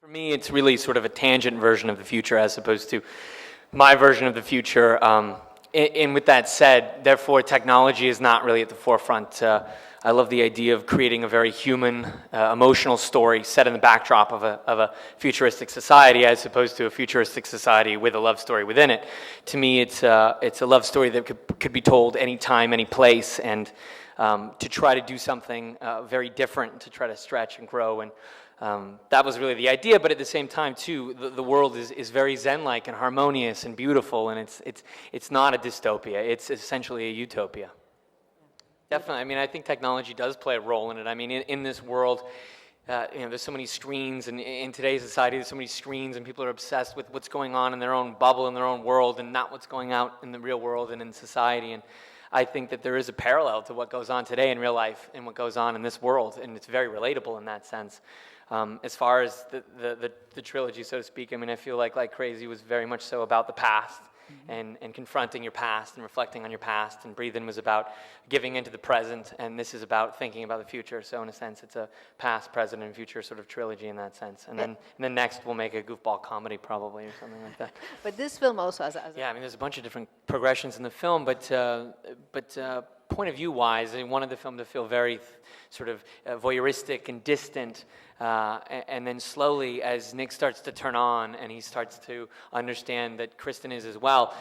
For me, it's really sort of a tangent version of the future as opposed to my version of the future. And with that said, therefore, technology is not really at the forefront. I love the idea of creating a very human, emotional story set in the backdrop of a futuristic society as opposed to a futuristic society with a love story within it. To me, it's a love story that could be told anytime, any place, and to try to do something very different, to try to stretch and grow. And that was really the idea, but at the same time, too, the world is very zen-like and harmonious and beautiful, and it's not a dystopia. It's essentially a utopia. Definitely. I mean, I think technology does play a role in it. I mean, in this world, there's so many screens, and in today's society, there's so many screens, and people are obsessed with what's going on in their own bubble, in their own world, and not what's going out in the real world and in society. And I think that there is a parallel to what goes on today in real life and what goes on in this world, and it's very relatable in that sense. As far as the trilogy, so to speak, I mean, I feel like Crazy was very much so about the past, and confronting your past and reflecting on your past, and Breathe In was about giving into the present, and this is about thinking about the future. So in a sense, it's a past, present, and future sort of trilogy in that sense. And then next we'll make a goofball comedy probably or something like that. But this film also has yeah, I mean, there's a bunch of different progressions in the film, but point of view wise, I wanted the film to feel very sort of voyeuristic and distant. And then slowly, as Nick starts to turn on and he starts to understand that Kristen is as well,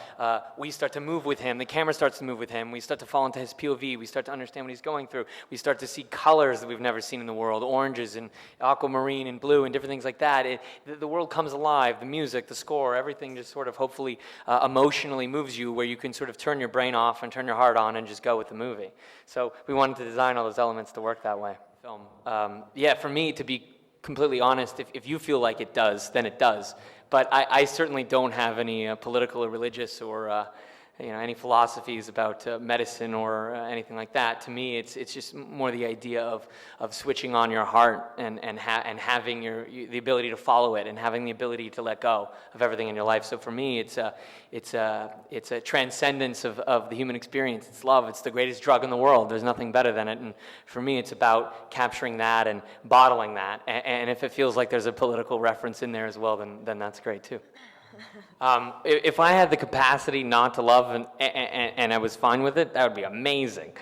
we start to move with him. The camera starts to move with him. We start to fall into his POV. We start to understand what he's going through. We start to see colors that we've never seen in the world, oranges and aquamarine and blue and different things like that. The world comes alive. The music, the score, everything just sort of hopefully emotionally moves you where you can sort of turn your brain off and turn your heart on and just go with the movie. So we wanted to design all those elements to work that way. Film. Yeah, for me, to be completely honest, if you feel like it does, then it does. But I certainly don't have any political or religious or any philosophies about medicine or anything like that. To me, it's just more the idea of switching on your heart and having the ability to follow it and having the ability to let go of everything in your life. So for me, it's a transcendence of the human experience. It's love. It's the greatest drug in the world. There's nothing better than it. And for me, it's about capturing that and bottling that. And if it feels like there's a political reference in there as well, then that's great too. If I had the capacity not to love and I was fine with it, that would be amazing.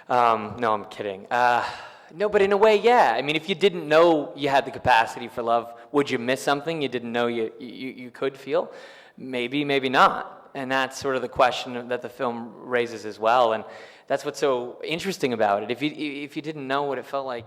No, I'm kidding. No, but in a way, yeah. I mean, if you didn't know you had the capacity for love, would you miss something you didn't know you could feel? Maybe, maybe not. And that's sort of the question that the film raises as well. And that's what's so interesting about it. If you didn't know what it felt like,